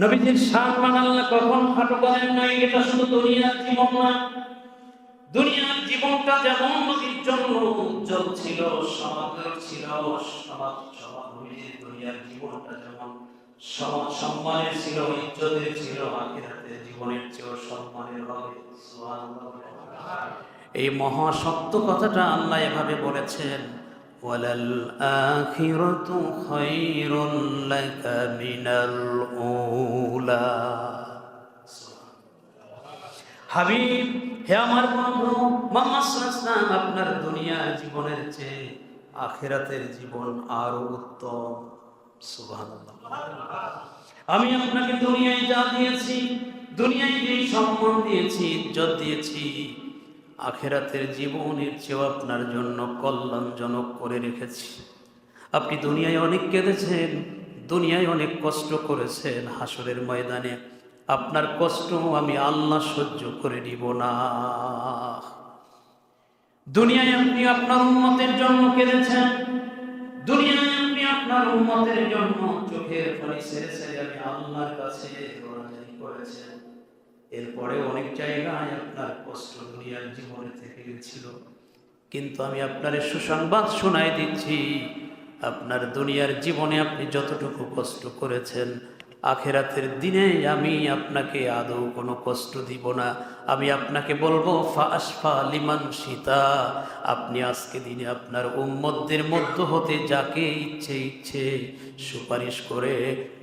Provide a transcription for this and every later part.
নবীজির সম্মান আল্লাহ কখন খাটো করেন নাই। এটা শুধু দুনিয়ার জীবন না, দুনিয়ার জীবনটা যেমন নবীর জন্য উজ্জ্বল ছিল, সমগ্র ছিল, নবীজির দুনিয়ার জীবনটা যেমন সম্মানের ছিল, ইজ্জতের ছিল, আখিরাতের জীবনের চেয়েও সম্মানের হবে। সুবহানাল্লাহ। এই মহা সত্য কথাটা আল্লাহ এভাবে বলেছেন, ওয়ালাল আখিরাতু খায়রুল লাকা মিনাল উলা। হাবিব, হে আমার বন্ধু মুহাম্মদ সাল্লাল্লাহু আলাইহি ওয়াসাল্লাম, আপনার দুনিয়ার জীবনের চেয়ে আখিরাতের জীবন আরো উত্তম। সুবহানাল্লাহ। আমি আপনাকে দুনিয়ায় যা দিয়েছি, দুনিয়ায় যে সম্মান দিয়েছি, ইজ্জত দিয়েছি, আখিরাতের জীবনের চেয়েও আপনার জন্য কল্যাণজনক করে রেখেছি। আপনি দুনিয়ায় অনেক কেঁদেছেন, দুনিয়ায় অনেক কষ্ট করেছেন, হাসরের ময়দানে আপনার কষ্ট আমি আল্লাহ সহ্য করে নিব না। দুনিয়ায় আপনি আপনার উম্মতের জন্য কেঁদেছেন, দুনিয়ায় আপনি আপনার উম্মতের জন্য চোখের পানি ছেড়ে ছেড়ে আমি আল্লাহর কাছে রোনাজারি করেছেন। এরপরে অনেক জায়গায় আপনার কষ্ট দুনিয়ার জীবনে থেকে গেছিল, কিন্তু আমি আপনার সুসংবাদ শোনাই দিচ্ছি, আপনার দুনিয়ার জীবনে আপনি যতটুকু কষ্ট করেছেন, আখিরাতের দিনে আমি আপনাকে আদৌ কোনো কষ্ট দিব না। আমি আপনাকে বলবো ফাশফা লিমান শিতা, আপনি আজকে দিনে আপনার উম্মতদের মধ্য হতে যাকে ইচ্ছে ইচ্ছে সুপারিশ করে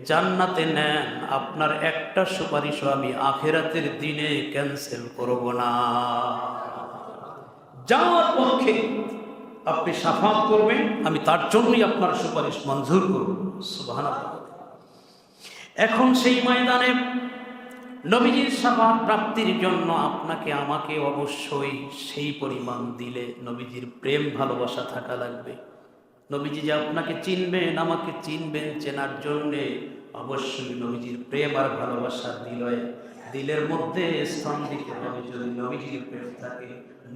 জান্নাতে নেন। আপনার একটা সুপারিশও আমি আখিরাতের দিনে ক্যান্সেল করব না। যাওয়ার পক্ষে আপনি শাফাত করবেন, আমি তার জন্যই আপনার সুপারিশ মঞ্জুর করব। সুবহানাল্লাহ। এখন সেই ময়দানে নবীজির শাফাত প্রাপ্তির জন্য আপনাকে আমাকে অবশ্যই সেই পরিমাণ দিলে নবীজির প্রেম ভালোবাসা থাকা লাগবে। নবীজি যে আপনাকে চিনবেন, আমাকে চিনবেন, চেনার জন্যে অবশ্যই নবীজির প্রেম আর ভালোবাসা দিলের মধ্যে স্থান দিতে হবে। যদি নবীজির প্রেম থাকে,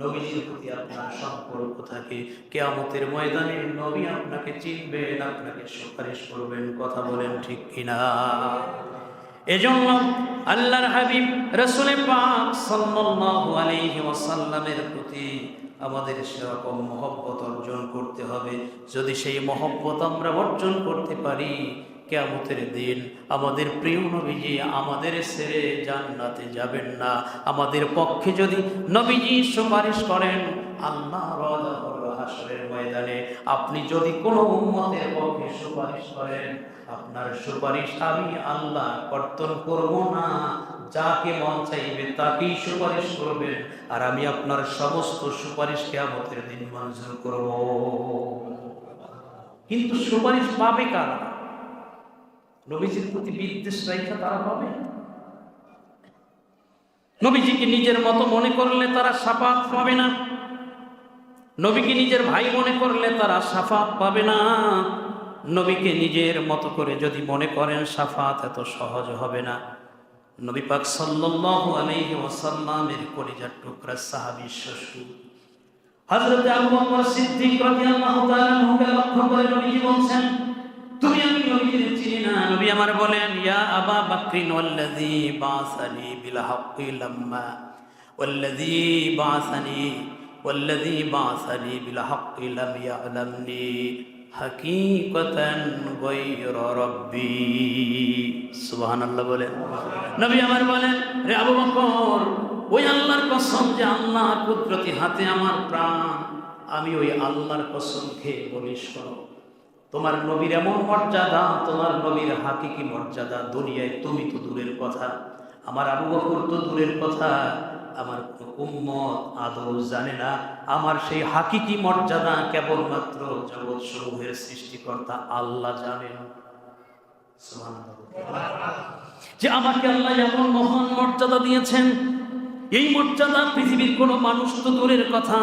নবীজির প্রতি আপনার সম্পর্ক থাকে, কিয়ামতের ময়দানে নবী আপনাকে চিনবেন, আপনাকে সুপারিশ করবেন। কথা বলেন ঠিক কিনা? এজন্য আল্লাহর হাবিব রাসূল পাক সাল্লাল্লাহু আলাইহি ওয়াসাল্লামের প্রতি আমাদের সেরকম মহব্বত অর্জন করতে হবে। যদি সেই মহব্বত আমরা অর্জন করতে পারি, কিয়ামতের দিন আমাদের প্রিয় নবীজি আমাদের ছেড়ে জান্নাতে যাবেন না। আমাদের পক্ষে যদি নবীজি সুপারিশ করেন, আল্লাহ রাযা হবে হাসরের ময়দানে। আপনি যদি কোনো উম্মতের পক্ষে সুপারিশ করেন, আপনার সুপারিশ আমি আল্লাহ কর্তন করব না। যাকে মন চাইবে তাকেই সুপারিশ করবেন, আর আমি আপনার সমস্ত সুপারিশ কিয়ামতের দিন মঞ্জুর করব। কিন্তু সুপারিশ পাবে কারা? নবীজির প্রতি বিদ্বেষ রাখা তারা পাবে। নবীজিকে নিজের মতো মনে করলে তারা শাফাত পাবে না। নবীকে নিজের ভাই মনে করলে তারা শাফাত পাবে না। নবীকে নিজের মতো করে যদি মনে করেন, শাফাত এত সহজ হবে না। নবী পাক সাল্লাল্লাহু আলাইহি ওয়াসাল্লামের কলিজার টুকরা সাহাবী শ্বশুর হযরত আবু বকর সিদ্দিক রাদিয়াল্লাহু তাআলা আনহুকে লক্ষ্য করে নবীজি বলছেন, তুমি আমি নবীকে চিনি না। নবী আমার বলেন, ইয়া আবা বকরিন ওয়াল্লাযী বাসানি বিল হাক্কি লাম্মা ওয়াল্লাযী বাসানি বিল হাক্কি লাম ইয়ালামনি হাকীকাতান গায়রা রাব্বি। সুবহানাল্লাহ বলেন। নবী আমার বলেন, রে আবু বকর, ওই আল্লাহর কসম যে আল্লাহর কুদরতি হাতে আমার প্রাণ, আমি ওই আল্লাহর কসম খেয়ে বলি, শোনো, তোমার নবীর এমন মর্যাদা, তোমার নবীর হাকিকি মর্যাদা দুনিয়ায় তুমি তো দূরের কথা, আমার আবু বকর তো দূরের কথা, আমার উম্মত আদৌ জানে না। আমার সেই হাকিকি মর্যাদা কেবলমাত্র জগৎ সমূহের সৃষ্টিকর্তা আল্লাহ জানেন। যে আমাকে আল্লাহ এমন মহান মর্যাদা দিয়েছেন, এই মর্যাদা পৃথিবীর কোনো মানুষ তো দূরের কথা,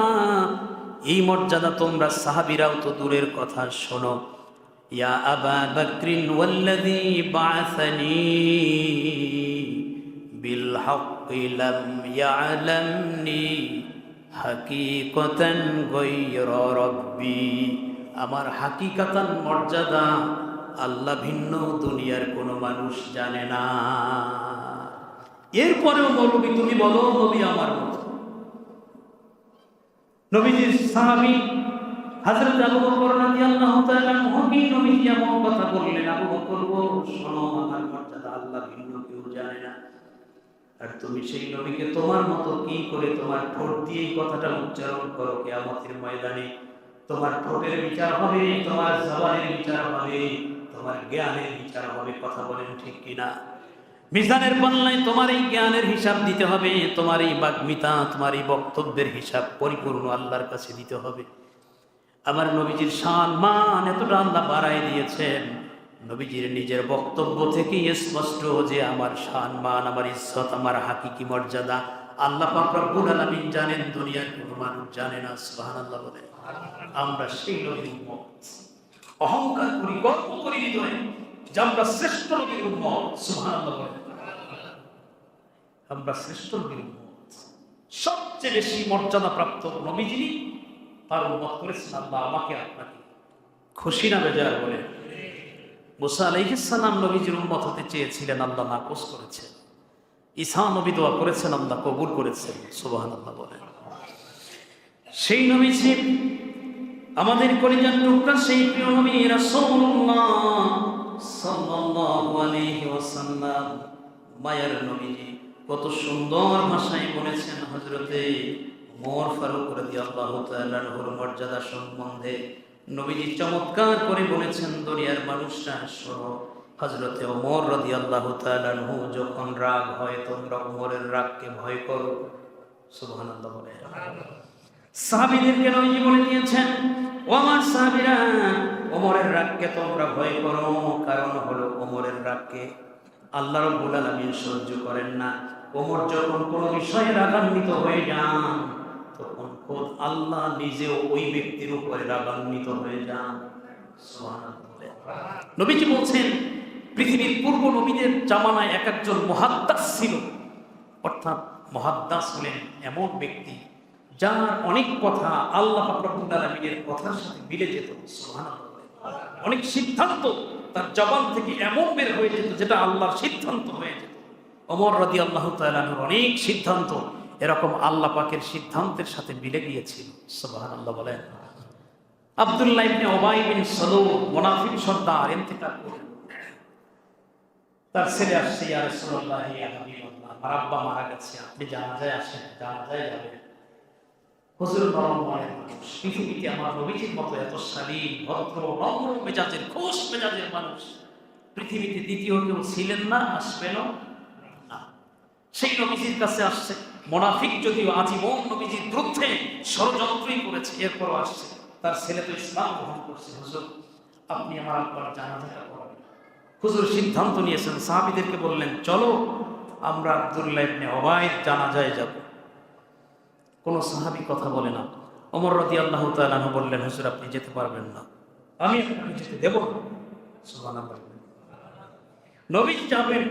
এই মর্যাদা তোমরা সাহাবীরাও তো দূরের কথা। শোনো, ইয়া আবা বকরিন ওয়াল্লাযী বাআসানি বিল হাক্কি লাম ইয়ালামনি হাকীকাতান গায়রা রাব্বি। আমার হাকিকাতান মর্যাদা আল্লাহ ভিন্ন দুনিয়ার কোনো মানুষ জানে না। এরপরেও মৌলবী তুমি বলো নবী আমার মতো। নবীজির সাহাবী হযরত আবু বকর রাদিয়াল্লাহু তাআলা নবী এমন কথা বললেন, আবু বকর শোনো, আমার মর্যাদা আল্লাহ ভিন্ন কেউ জানে না। আর তুমি সেই নবীকে তোমার মতো কি করে তোমার ঠোঁট দিয়ে এই কথাটা উচ্চারণ করো? কিয়ামতের ময়দানে তোমার ঠোঁটের বিচার হবে, তোমার জবানের বিচার হবে, তোমার জ্ঞানের বিচার হবে। কথা বলেন ঠিক কিনা? মিজানের পাল্লায় তোমার এই জ্ঞানের হিসাব দিতে হবে, তোমার এই বাগ্মিতা, তোমার এই বক্তব্যের হিসাব পরিপূর্ণ আল্লাহর কাছে দিতে হবে। আমার নবীজির শান মান এতটা আল্লাহ বাড়াই দিয়েছেন, নবীজির নিজের বক্তব্য থেকেই স্পষ্ট যে আমার শান মান, আমার ইজ্জত, আমার হাকিকি মর্যাদা আল্লাহ পাক রব্বুল আলামিন জানেন, দুনিয়ার কোনো মানুষ জানে না। সুবহানাল্লাহ বলেন। আমরা সেই নবীর উম্মত। অহংকার করি, গর্ব করি হৃদয়ে যে আমরা শ্রেষ্ঠ নবীর উম্মত। সুবহানাল্লাহ বলেন। আমরা শ্রেষ্ঠ নবীর উম্মত, সবচেয়ে বেশি মর্যাদা প্রাপ্ত নবী যিনি, তার উম্মত করেছেন আল্লাহ আমাকে আপনাকে। খুশি না বেজার বলে? মুসা আলাইহিস সালাম নবীজির উম্মত হতে চেয়েছিলেন, আল্লাহ নাকচ করেছেন। ঈসা নবী দোয়া করেছেন, আল্লাহ কবুল করেছেন। সুবহানাল্লাহ বলেন। সেই নবীজি আমাদের কলিজার টুকরা, সেই প্রিয় নবী রাসূলুল্লাহ সাল্লাল্লাহু আলাইহি ওয়াসাল্লাম, মায়ার নবীজি কত সুন্দর ভাষায় বলেছেন হযরতে ওমর ফারুক রাদিয়াল্লাহু তাআলা আনহুর মর্যাদা সম্বন্ধে। নবীজি চমৎকার করে বলেছেন, দুনিয়ার মানুষরা শোনো, হযরতে ওমর রাদিয়াল্লাহু তাআলা আনহু যখন রাগ হয় তোমরা ওমরের রাগকে ভয় করো। সুবহানাল্লাহ বলে। সাহাবীদেরকে নবীজি বলে দিয়েছেন, ও আমার সাহাবীরা, ওমরের রাগকে তোমরা ভয় করো, কারণ হলো ওমরের রাগকে আল্লাহ রাব্বুল আলামিন সহ্য করেন না। ওমর যখন কোনো বিষয়ে রাগান্বিত হয়ে যান তখন খোদ আল্লাহ নিজেও ওই ব্যক্তির উপরে রাগান্বিত হয়ে যান। সুবহানাল্লাহ। নবীজি বলছেন, পৃথিবীর পূর্ব নবীদের জামানায় এক একজন মুহাদ্দাস ছিল, অর্থাৎ মুহাদ্দাস হলেন এমন ব্যক্তি যার অনেক কথা আল্লাহ রাব্বুল আলামিনের কথার সাথে মিলে যেত। সুবহানাল্লাহ। অনেক সিদ্ধান্ত তার জবান থেকে এমন বের হয়ে যেত যেটা আল্লাহর সিদ্ধান্ত হয়ে যেত। ওমর রাদিয়াল্লাহু তাআলা আনহুর অনেক সিদ্ধান্ত এরকম আল্লাহ পাকের সিদ্ধান্তের সাথে মিলে গিয়েছিল। সুবহানাল্লাহ বলেন। আব্দুল্লাহ ইবনে উবাই বিন সালুল মুনাফিক সর্দার ইন্তেকাল করলেন। তার ছেলে আসছে, ইয়া রাসূলুল্লাহ, ইয়া হাবিবাল্লাহ, আমার আব্বা মারা গেছে, আপনি জানাজায় আসেন, জানাজায় যাবেন। হুজুর নরম মনের মানুষ, পৃথিবীতে আমার নবীজির মতো এত শালীন, ভদ্র, নম্র মেজাজের, খোশ মেজাজের মানুষ পৃথিবীতে দ্বিতীয় কেউ ছিলেন না, আসবেনও না। সেই নবীজির কাছে আসছে, মুনাফিক যদিও আজীবন নবীজির বিরুদ্ধে ষড়যন্ত্রই করেছে, এরপরও আসছে। তার ছেলে তো ইসলাম গ্রহণ করছে, হুজুর আপনি আমার আব্বার জানাজাটা পড়াবেন। হুজুর সিদ্ধান্ত নিয়েছেন, সাহাবীদেরকে বললেন, চলো আমরা আব্দুল্লাহ ইবনে উবাইর জানাজায় যাব। কোন সাহাবী কথা বলে না। ওমর রাদিয়াল্লাহু তাআলা আনহু বললেন, হুজুর আপনি যেতে পারবেন না, আমি আপনাকে যেতে দেব না। সুবহানাল্লাহ। নবী যাবেন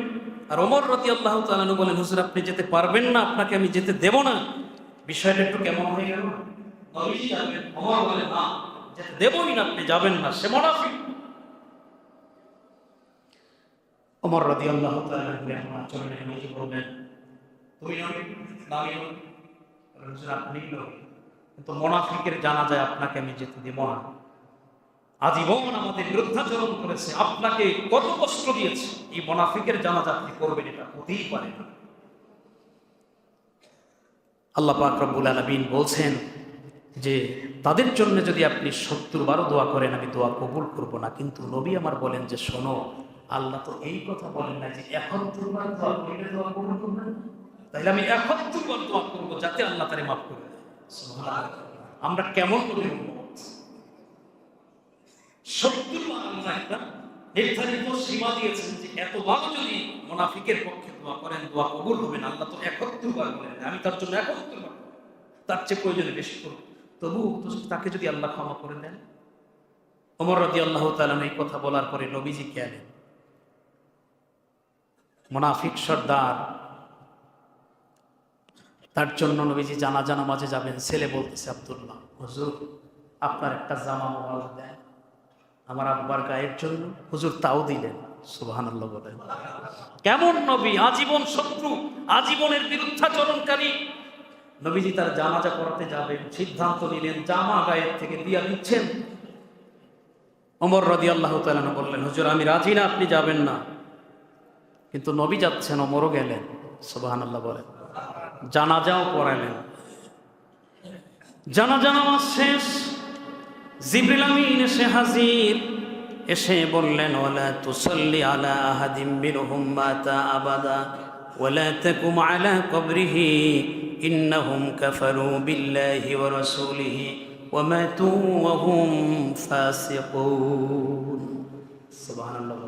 আর ওমর রাদিয়াল্লাহু তাআলা আনহু বলেন, হুজুর আপনি যেতে পারবেন না, আপনাকে আমি যেতে দেব না। বিষয়টা একটু কেমন হয়ে গেল? নবী যাবেন, ওমর বলেন না, যেতে দেবই না, আপনি যাবেন না, সে মুনাফিক। ওমর রাদিয়াল্লাহু তাআলা আনহু এমন চলে নবীজি বললেন, তুমি নবী না, আমি নবী। হুজুর আপনি নবী, কিন্তু মুনাফিকের জানাজায় আপনাকে আমি যেতে দেব না। আজীবন আমাদের বিরুদ্ধাচরণ করেছে, আপনাকে কত কষ্ট দিয়েছে, এই মুনাফিকের জানাজা আপনি করবেন, এটা হতেই পারে না। আল্লাহ পাক রব্বুল আলামিন বলছেন যে তাদের জন্য যদি আপনি 70 বারও দোয়া করেন আমি দোয়া কবুল করব না। কিন্তু নবী আমার বলেন যে শোনো, আল্লাহ তো এই কথা বলেন না যে 71 বার দোয়া করলে দোয়া কবুল করবেন, তাহলে আমি 71 বার দোয়া করবো যাতে আল্লাহ তারে মাফ করে দেয়। সুবহানাল্লাহ। আমরা কেমন নবীর উম্মত! 70 বার আল্লাহ একটা নির্ধারিত সীমা দিয়েছেন যে এতবার যদি মুনাফিকের পক্ষে দোয়া করেন দোয়া কবুল হবে না। আল্লাহ তো 71 বার বলেন, আমি তার জন্য 71 বার, তার চেয়ে প্রয়োজনে বেশি করব, তবু তাকে যদি আল্লাহ ক্ষমা করে দেন। ওমর রাদিয়াল্লাহু তাআলা এই কথা বলার পরে নবীজি গেলেন, মুনাফিক সর্দার, তার জন্য নবীজি জানাজা নামাজে যাবেন। ছেলে বলতেছে, আব্দুল্লাহ হুজুর আপনার একটা জামা মোবারক দেন, আমার আব্বার গায়ের জন্য হুজুর তাও দিলেন। সুবহানাল্লাহ বলেন। কেমন নবী, আজীবন শত্রু, আজীবনের বিরুদ্ধাচরণকারী নবীজি তার জানাজা করাতে যাবেন, সিদ্ধান্ত নিলেন জামা গায়ের থেকে দিয়া দিচ্ছেন। ওমর রাদিয়াল্লাহু তাআলা বললেন, হুজুর আমি রাজি না, আপনি যাবেন না। কিন্তু নবী যাচ্ছেন, ওমরও গেলেন। সুবহানাল্লাহ বলেন। জানাজাও পড়ালেন। জানাজা নামাজ শেষ, জিবরিল আমিন এসে হাজির। এসে বললেন, ওয়ালা তুসাল্লি আলা আহাদিম মিনহুম মাতা আবাদা ওয়ালা তাকুম আলা কবরিহি ইন্নাহুম কাফারু বিল্লাহি ওয়া রাসূলিহি ওয়া মাতু ওয়া হুম ফাসিকুন। সুবহানাল্লাহ।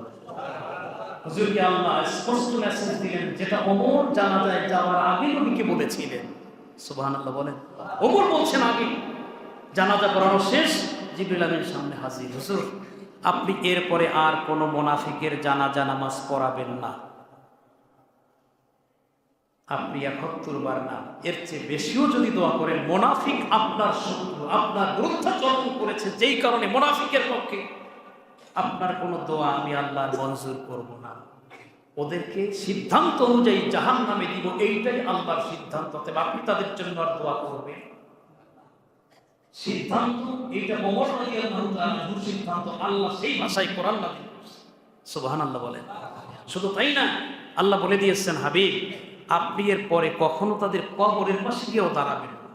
হুজুরকে আল্লাহ স্পষ্ট মেসেজ দিলেন, যেটা ওমর জানাজায় যাওয়ার আগে নবীকে বলেছিলেন। সুবহানাল্লাহ বলেন। ওমর বলছেন আগে, জানাজা করানো শেষ, জিবরিল আমিন সামনে হাজির। হুজুর আপনি এরপরে আর কোনো মুনাফিকের জানাজা নামাজ পড়াবেন না। আপনি ৭১ বার না, এর চেয়ে বেশিও যদি দোয়া করেন, মুনাফিক আপনার শত্রু, আপনার বিরুদ্ধাচরণ করেছে, যেই কারণে মুনাফিকের পক্ষে আপনার কোনো দোয়া আমি আল্লাহর মঞ্জুর করব না। ওদেরকে সিদ্ধান্ত অনুযায়ী জাহান্নামে দিব, এইটাই আল্লাহর সিদ্ধান্ত। তবে আপনি তাদের জন্য আর দোয়া করবেন সিদ্ধান্ত এইটা ওমর রাদিয়াল্লাহু তাআলার সিদ্ধান্ত। আল্লাহ সেই ভাষায় কোরআন নাযিল করেছেন। সুবহানাল্লাহ বলেন। শুধু তাই না, আল্লাহ বলে দিয়েছেন, হাবিব আপনি এর পরে কখনো তাদের কবরের পাশে গিয়েও দাঁড়াবেন না।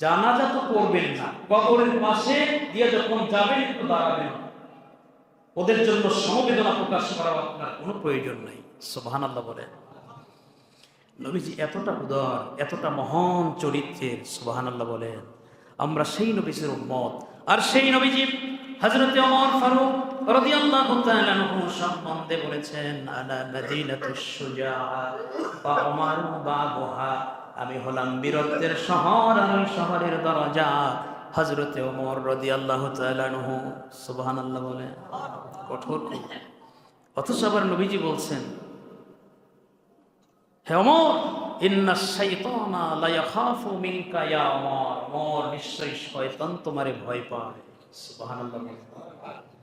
জানাজা তো করবেন না, কবরের পাশে দিয়ে যখন যাবেন একটু দাঁড়াবেন। ওদের জন্য সমবেদনা প্রকাশ করার আপনার কোনো প্রয়োজন নাই। সুবহানাল্লাহ বলেন। নবীজি এতটা উদার, এতটা মহান চরিত্রের। সুবহানাল্লাহ বলেন। আমরা সেই নবীজির উম্মত। আর সেই নবীজি হযরত ওমর ফারুক রাদিয়াল্লাহু তাআলা আনহু সম্বন্ধে বলেছেন, আনা মদিনাতুশ শুজাআ ওয়া উমারু বাবুহা, আমি হলাম বীরত্বের শহর, আর ওই শহরের দরজা হযরত ওমর রাদিয়াল্লাহু তাআলা আনহু। সুবহানাল্লাহ বলেন। কঠোর। অথচ আবার নবীজি বলছেন, হে ওমর ইন্নাশ শাইতানা লা ইয়াখাফু মিনকা ইয়া ওমর, ওমর নিশ্চয়ই শয়তান তোমারে ভয় পায়। সুবহানাল্লাহ।